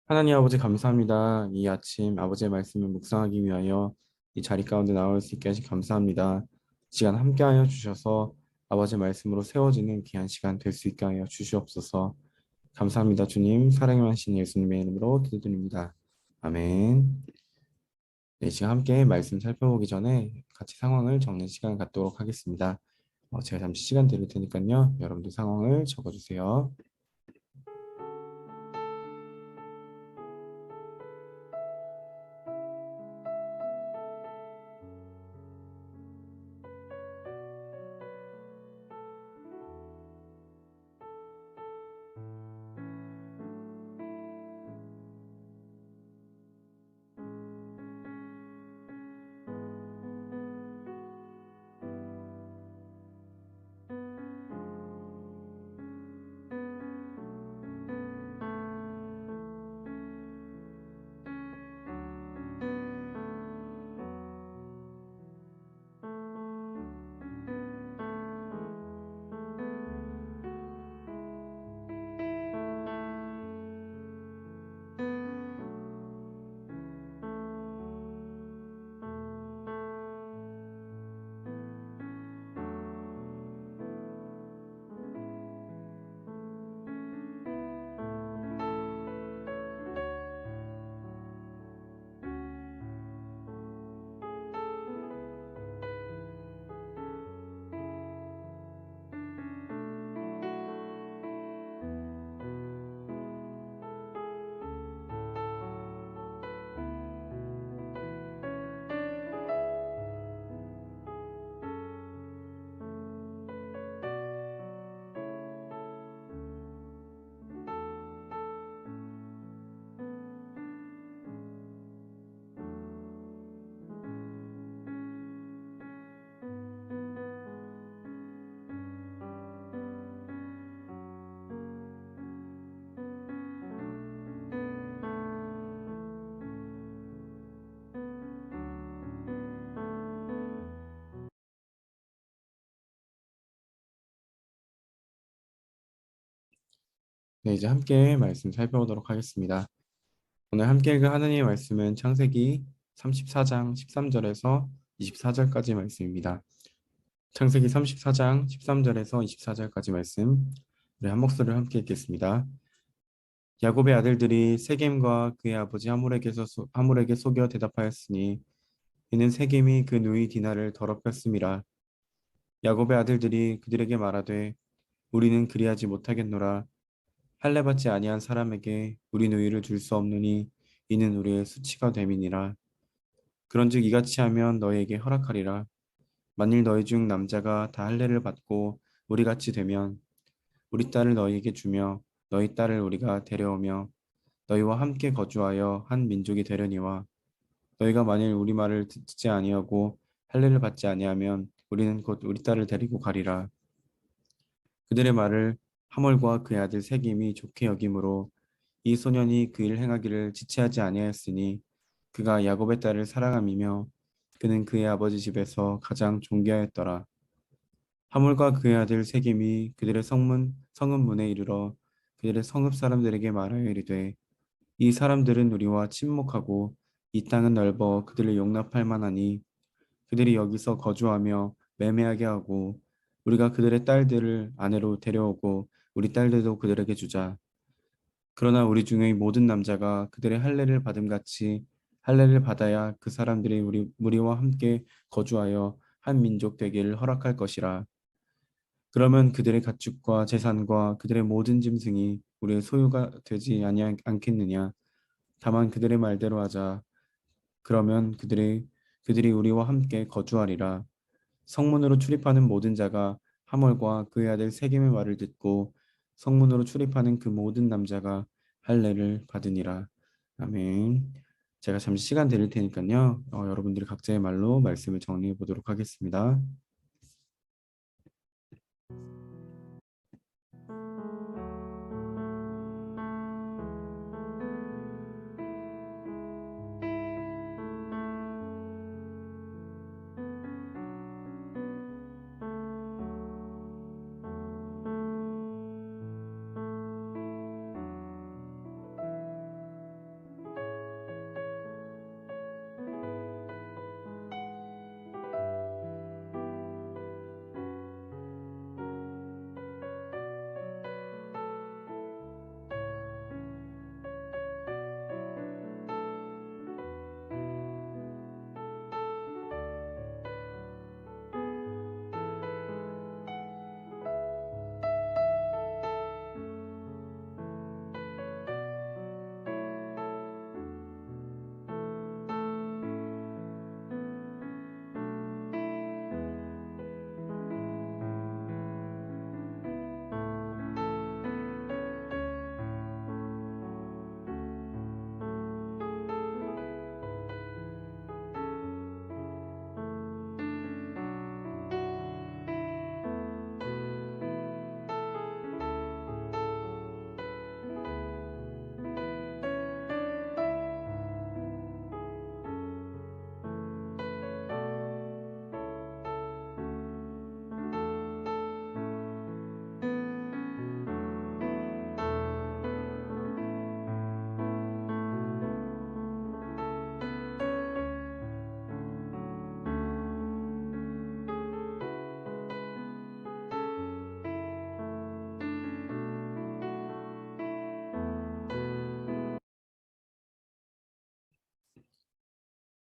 하나님 아버지 감사합니다. 이 아침 아버지의 말씀을 묵상하기 위하여 이 자리 가운데 나올 수 있게 하시 감사합니다. 시간 함께하여 주셔서 아버지의 말씀으로 세워지는 귀한 시간 될 수 있게 하여 주시옵소서. 감사합니다. 주님 사랑의 만신 예수님의 이름으로 기도드립니다. 아멘. 네, 지금 함께 말씀 살펴보기 전에 같이 상황을 적는 시간을 갖도록 하겠습니다. 제가 잠시 시간 드릴 테니까요. 여러분들 상황을 적어주세요. 네, 이제 함께 말씀 살펴보도록 하겠습니다. 오늘 함께 읽을 하나님의 말씀은 창세기 34장 13절에서 24절까지 말씀입니다. 창세기 34장 13절에서 24절까지 말씀, 우리 한 목소리를 함께 읽겠습니다. 야곱의 아들들이 세겜과 그의 아버지 하물에게 속여 대답하였으니 이는 세겜이 그 누이 디나를 더럽혔음이라. 야곱의 아들들이 그들에게 말하되 우리는 그리하지 못하겠노라. 할례 받지 아니한 사람에게 우리 누이를 줄 수 없느니 이는 우리의 수치가 됨이니라. 그런즉 이같이 하면 너희에게 허락하리라. 만일 너희 중 남자가 다 할례를 받고 우리같이 되면 우리 딸을 너희에게 주며 너희 딸을 우리가 데려오며 너희와 함께 거주하여 한 민족이 되려니와 너희가 만일 우리 말을 듣지 아니하고 할례를 받지 아니하면 우리는 곧 우리 딸을 데리고 가리라. 그들의 말을 하몰과 그의 아들 세김이 좋게 여김으로 이 소년이 그 일 행하기를 지체하지 아니하였으니 그가 야곱의 딸을 사랑함이며 그는 그의 아버지 집에서 가장 존귀하였더라. 하몰과 그의 아들 세겜이 그들의 성읍 문에 이르러 그들의 성읍 사람들에게 말하여 이르되 이 사람들은 우리와 친목하고 이 땅은 넓어 그들을 용납할 만하니 그들이 여기서 거주하며 매매하게 하고 우리가 그들의 딸들을 아내로 데려오고 우리 딸들도 그들에게 주자. 그러나 우리 중의 모든 남자가 그들의 할례를 받음 같이 할례를 받아야 그 사람들이 우리와 함께 거주하여 한 민족 되기를 허락할 것이라. 그러면 그들의 가축과 재산과 그들의 모든 짐승이 우리의 소유가 되지 않겠느냐. 다만 그들의 말대로 하자. 그러면 그들이 우리와 함께 거주하리라. 성문으로 출입하는 모든 자가 하몰과 그의 아들 세겜의 말을 듣고 성문으로 출입하는 그 모든 남자가 할례를 받으니라. 아멘. 제가 잠시 시간 드릴 테니까요. 여러분들이 각자의 말로 말씀을 정리해 보도록 하겠습니다.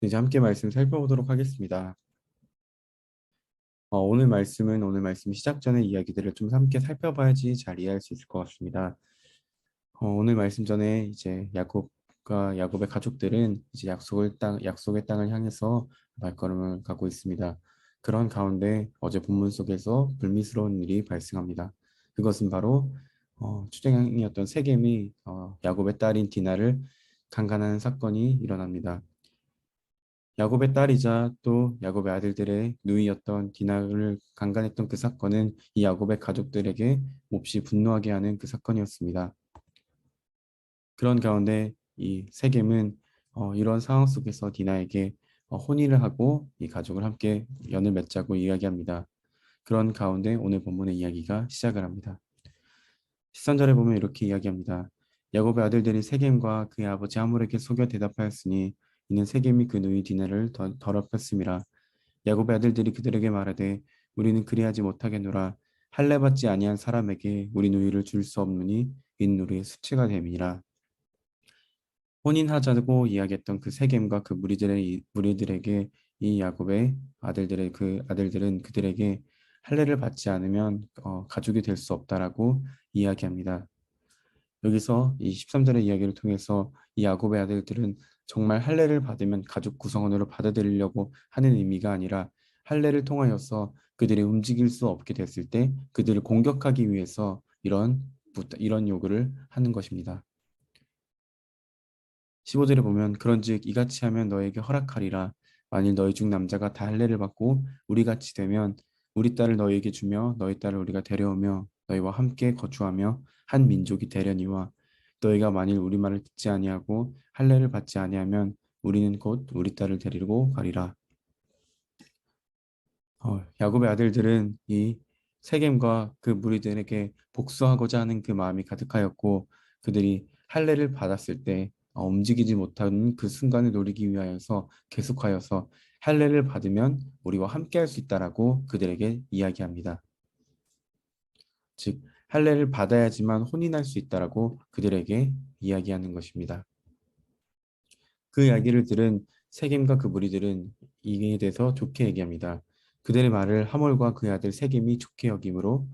이제 함께 말씀 살펴보도록 하겠습니다. 오늘 말씀 시작 전에 이야기들을 좀 함께 살펴봐야지 잘 이해할 수 있을 것 같습니다. 오늘 말씀 전에 이제 야곱의 가족들은 이제 약속의 땅을 향해서 발걸음을 가고 있습니다. 그런 가운데 어제 본문 속에서 불미스러운 일이 발생합니다. 그것은 바로 추쟁이었던 세겜이 야곱의 딸인 디나를 강간하는 사건이 일어납니다. 야곱의 딸이자 또 야곱의 아들들의 누이였던 디나를 강간했던 그 사건은 이 야곱의 가족들에게 몹시 분노하게 하는 그 사건이었습니다. 그런 가운데 이 세겜은 이런 상황 속에서 디나에게 혼인을 하고 이 가족을 함께 연을 맺자고 이야기합니다. 그런 가운데 오늘 본문의 이야기가 시작을 합니다. 13절에 보면 이렇게 이야기합니다. 야곱의 아들들이 세겜과 그의 아버지 하몰에게 속여 대답하였으니 이는 세겜이 그 누이 디나를 더럽혔음이라. 야곱의 아들들이 그들에게 말하되 우리는 그리하지 못하겠노라. 할례 받지 아니한 사람에게 우리 누이를 줄 수 없느니 이는 우리의 수치가 됨이라. 혼인하자고 이야기했던 그 세겜과 그 무리들에게 이 야곱의 아들들은 그들에게 할례를 받지 않으면 가족이 될 수 없다라고 이야기합니다. 여기서 이 13절의 이야기를 통해서 이 야곱의 아들들은 정말 할례를 받으면 가족 구성원으로 받아들이려고 하는 의미가 아니라 할례를 통하여서 그들이 움직일 수 없게 됐을 때 그들을 공격하기 위해서 이런 요구를 하는 것입니다. 15절에 보면 그런즉 이같이 하면 너에게 허락하리라. 만일 너희 중 남자가 다 할례를 받고 우리 같이 되면 우리 딸을 너희에게 주며 너희 딸을 우리가 데려오며 너희와 함께 거주하며 한 민족이 되려니와 너희가 만일 우리 말을 듣지 아니하고 할례를 받지 아니하면 우리는 곧 우리 딸을 데리고 가리라. 야곱의 아들들은 이 세겜과 그 무리들에게 복수하고자 하는 그 마음이 가득하였고 그들이 할례를 받았을 때 움직이지 못하는 그 순간을 노리기 위하여서 계속하여서 할례를 받으면 우리와 함께 할 수 있다라고 그들에게 이야기합니다. 즉 할례를 받아야지만 혼인할 수 있다라고 그들에게 이야기하는 것입니다. 그 이야기를 들은 세겜과 그 무리들은 이에 대해서 좋게 얘기합니다. 그들의 말을 하몰과 그의 아들 세겜이 좋게 여김으로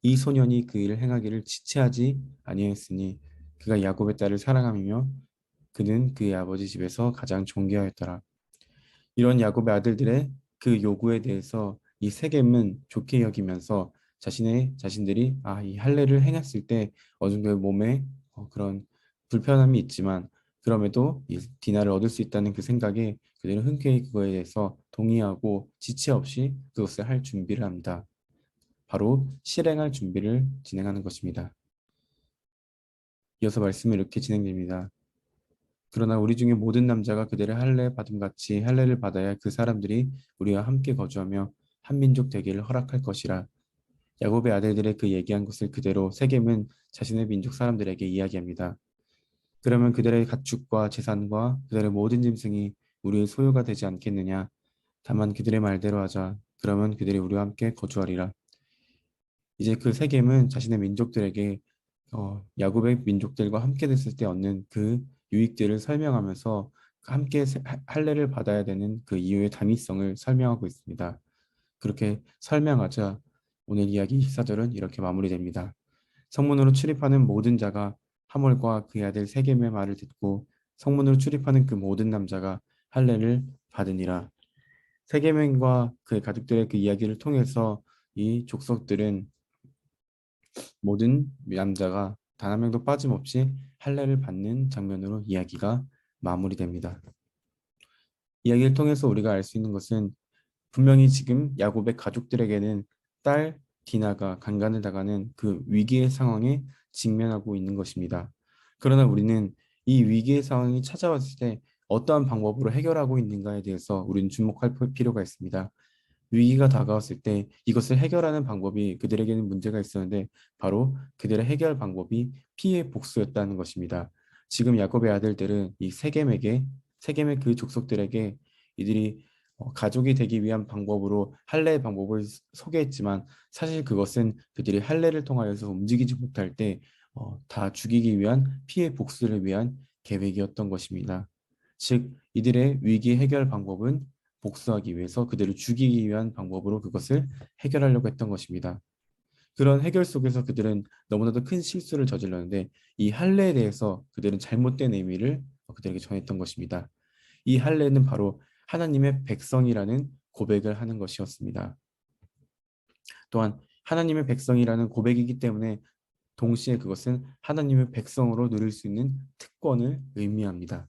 이 소년이 그 일을 행하기를 지체하지 아니하였으니 그가 야곱의 딸을 사랑하며 그는 그의 아버지 집에서 가장 존귀하였더라. 이런 야곱의 아들들의 그 요구에 대해서 이 세겜은 좋게 여기면서 자신들이 이 할례를 행했을 때 어느 정도의 몸에 그런 불편함이 있지만 그럼에도 이 디나를 얻을 수 있다는 그 생각에 그들은 흔쾌히 그거에 대해서 동의하고 지체 없이 그것을 할 준비를 합니다. 바로 실행할 준비를 진행하는 것입니다. 이어서 말씀이 이렇게 진행됩니다. 그러나 우리 중에 모든 남자가 그들의 할례 받음 같이 할례를 받아야 그 사람들이 우리와 함께 거주하며 한 민족 되기를 허락할 것이라. 야곱의 아들들의 그 얘기한 것을 그대로 세겜은 자신의 민족 사람들에게 이야기합니다. 그러면 그들의 가축과 재산과 그들의 모든 짐승이 우리의 소유가 되지 않겠느냐. 다만 그들의 말대로 하자. 그러면 그들이 우리와 함께 거주하리라. 이제 그 세겜은 자신의 민족들에게 야곱의 민족들과 함께 됐을 때 얻는 그 유익들을 설명하면서 함께 할례를 받아야 되는 그 이유의 당위성을 설명하고 있습니다. 그렇게 설명하자 오늘 이야기 14절은 이렇게 마무리됩니다. 성문으로 출입하는 모든 자가 하몰과 그의 아들 세겜의 말을 듣고 성문으로 출입하는 그 모든 남자가 할례를 받으니라. 세겜과 그의 가족들의 그 이야기를 통해서 이 족속들은 모든 남자가 단 한 명도 빠짐없이 할례를 받는 장면으로 이야기가 마무리됩니다. 이야기를 통해서 우리가 알 수 있는 것은 분명히 지금 야곱의 가족들에게는 딸 디나가 강간을 당하는 그 위기의 상황에 직면하고 있는 것입니다. 그러나 우리는 이 위기의 상황이 찾아왔을 때 어떠한 방법으로 해결하고 있는가에 대해서 우리는 주목할 필요가 있습니다. 위기가 다가왔을 때 이것을 해결하는 방법이 그들에게는 문제가 있었는데 바로 그들의 해결 방법이 피해 복수였다는 것입니다. 지금 야곱의 아들들은 이 세겜의 그 족속들에게 이들이 가족이 되기 위한 방법으로 할례의 방법을 소개했지만 사실 그것은 그들이 할례를 통하여서 움직이지 못할 때 다 죽이기 위한 피해 복수를 위한 계획이었던 것입니다. 즉 이들의 위기 해결 방법은 복수하기 위해서 그들을 죽이기 위한 방법으로 그것을 해결하려고 했던 것입니다. 그런 해결 속에서 그들은 너무나도 큰 실수를 저질렀는데 이 할례에 대해서 그들은 잘못된 의미를 그들에게 전했던 것입니다. 이 할례는 바로 하나님의 백성이라는 고백을 하는 것이었습니다. 또한 하나님의 백성이라는 고백이기 때문에 동시에 그것은 하나님의 백성으로 누릴 수 있는 특권을 의미합니다.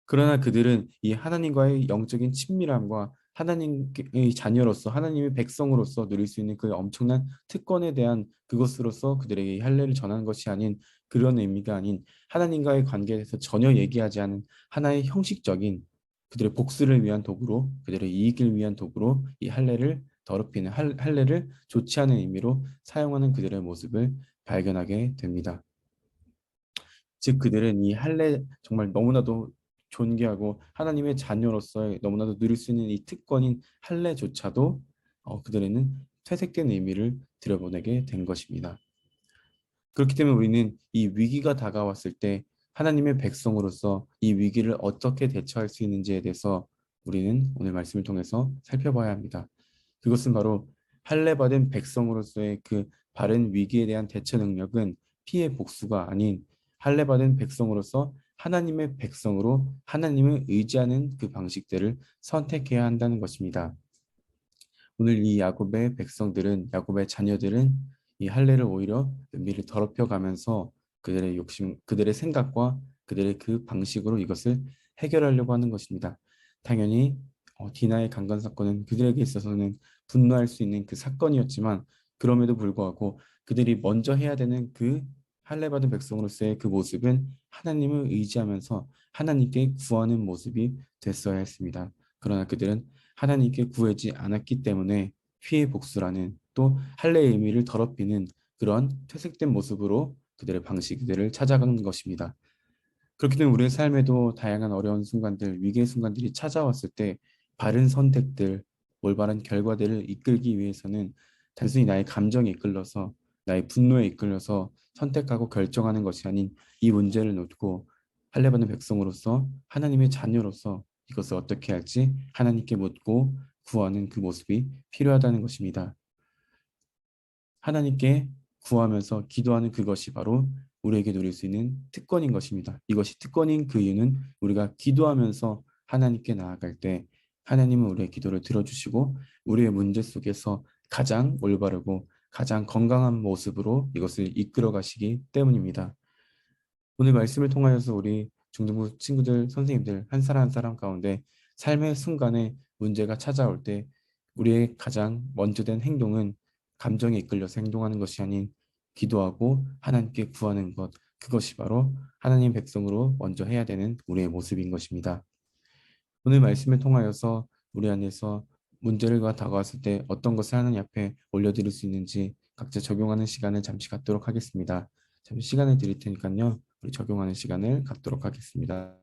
그러나 그들은 이 하나님과의 영적인 친밀함과 하나님의 자녀로서 하나님의 백성으로서 누릴 수 있는 그 엄청난 특권에 대한 그것으로서 그들에게 이 할례를 전하는 것이 아닌 그런 의미가 아닌 하나님과의 관계에 대해서 전혀 얘기하지 않은 하나의 형식적인 그들의 복수를 위한 도구로 그들의 이익을 위한 도구로 이 할례를 더럽히는 할례를 좋지 않은 의미로 사용하는 그들의 모습을 발견하게 됩니다. 즉 그들은 이 할례 정말 너무나도 존귀하고 하나님의 자녀로서 너무나도 누릴 수 있는 이 특권인 할례조차도 그들에는 퇴색된 의미를 들여보내게 된 것입니다. 그렇기 때문에 우리는 이 위기가 다가왔을 때 하나님의 백성으로서 이 위기를 어떻게 대처할 수 있는지에 대해서 우리는 오늘 말씀을 통해서 살펴봐야 합니다. 그것은 바로 할례받은 백성으로서의 그 바른 위기에 대한 대처 능력은 피해 복수가 아닌 할례받은 백성으로서 하나님의 백성으로 하나님을 의지하는 그 방식들을 선택해야 한다는 것입니다. 오늘 이 야곱의 백성들은 야곱의 자녀들은 이 할례를 오히려 의미를 더럽혀 가면서 그들의 욕심, 그들의 생각과 그들의 그 방식으로 이것을 해결하려고 하는 것입니다. 당연히 디나의 강간 사건은 그들에게 있어서는 분노할 수 있는 그 사건이었지만 그럼에도 불구하고 그들이 먼저 해야 되는 그 할례 받은 백성으로서의 그 모습은 하나님을 의지하면서 하나님께 구하는 모습이 됐어야 했습니다. 그러나 그들은 하나님께 구하지 않았기 때문에 피해 복수라는 또 할례의 의미를 더럽히는 그런 퇴색된 모습으로 그들의 방식들을 찾아가는 것입니다. 그렇기 때문에 우리의 삶에도 다양한 어려운 순간들, 위기의 순간들이 찾아왔을 때 바른 선택들, 올바른 결과들을 이끌기 위해서는 단순히 나의 감정에 이끌려서 나의 분노에 이끌려서 선택하고 결정하는 것이 아닌 이 문제를 놓고 할례받는 백성으로서 하나님의 자녀로서 이것을 어떻게 할지 하나님께 묻고 구하는 그 모습이 필요하다는 것입니다. 하나님께 구하면서 기도하는 그것이 바로 우리에게 누릴 수 있는 특권인 것입니다. 이것이 특권인 그 이유는 우리가 기도하면서 하나님께 나아갈 때 하나님은 우리의 기도를 들어주시고 우리의 문제 속에서 가장 올바르고 가장 건강한 모습으로 이것을 이끌어 가시기 때문입니다. 오늘 말씀을 통하여서 우리 중등부 친구들, 선생님들 한 사람 한 사람 가운데 삶의 순간에 문제가 찾아올 때 우리의 가장 먼저 된 행동은 감정에 이끌려서 행동하는 것이 아닌 기도하고 하나님께 구하는 것, 그것이 바로 하나님 백성으로 먼저 해야 되는 우리의 모습인 것입니다. 오늘 말씀을 통하여서 우리 안에서 문제가 다가왔을 때 어떤 것을 하나님 앞에 올려드릴 수 있는지 각자 적용하는 시간을 잠시 갖도록 하겠습니다. 잠시 시간을 드릴 테니까요. 우리 적용하는 시간을 갖도록 하겠습니다.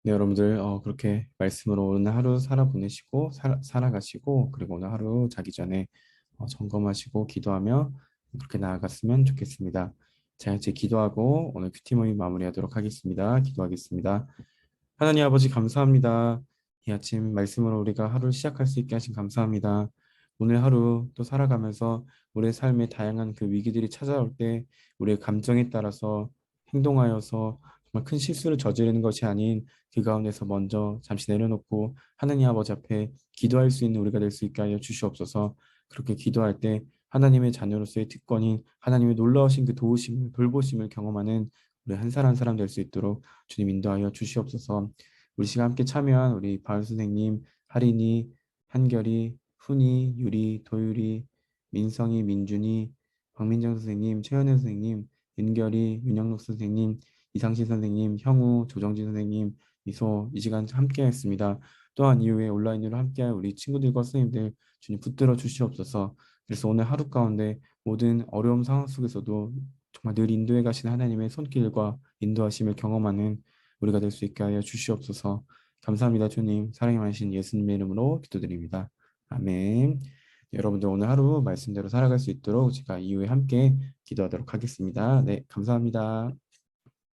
네, 여러분들 그렇게 말씀으로 오늘 하루 살아보내시고 살아가시고 그리고 오늘 하루 자기 전에 점검하시고 기도하며 그렇게 나아갔으면 좋겠습니다. 자, 이제 기도하고 오늘 큐티 모임 마무리하도록 하겠습니다. 기도하겠습니다. 하나님 아버지 감사합니다. 이 아침 말씀으로 우리가 하루를 시작할 수 있게 하신 감사합니다. 오늘 하루 또 살아가면서 우리의 삶에 다양한 그 위기들이 찾아올 때 우리의 감정에 따라서 행동하여서 정말 큰 실수를 저지르는 것이 아닌 그 가운데서 먼저 잠시 내려놓고 하나님 아버지 앞에 기도할 수 있는 우리가 될 수 있게 하여 주시옵소서. 그렇게 기도할 때 하나님의 자녀로서의 특권인 하나님의 놀라우신 그 도우심을 돌보심을 경험하는 우리 한 사람 한 사람 될 수 있도록 주님 인도하여 주시옵소서. 우리 시간 함께 참여한 우리 바울 선생님, 하린이, 한결이, 훈이, 유리, 도유리, 민성이, 민준이, 박민정 선생님, 최현혜 선생님, 윤결이, 윤영록 선생님, 이상신 선생님, 형우, 조정진 선생님, 미소 이 시간 함께했습니다. 또한 이후에 온라인으로 함께할 우리 친구들과 선생님들 주님 붙들어 주시옵소서. 그래서 오늘 하루 가운데 모든 어려움 상황 속에서도 정말 늘 인도해 가신 하나님의 손길과 인도하심을 경험하는 우리가 될 수 있게 하여 주시옵소서. 감사합니다, 주님. 사랑이 많으신 예수님의 이름으로 기도드립니다. 아멘. 여러분들 오늘 하루 말씀대로 살아갈 수 있도록 제가 이후에 함께 기도하도록 하겠습니다. 네, 감사합니다.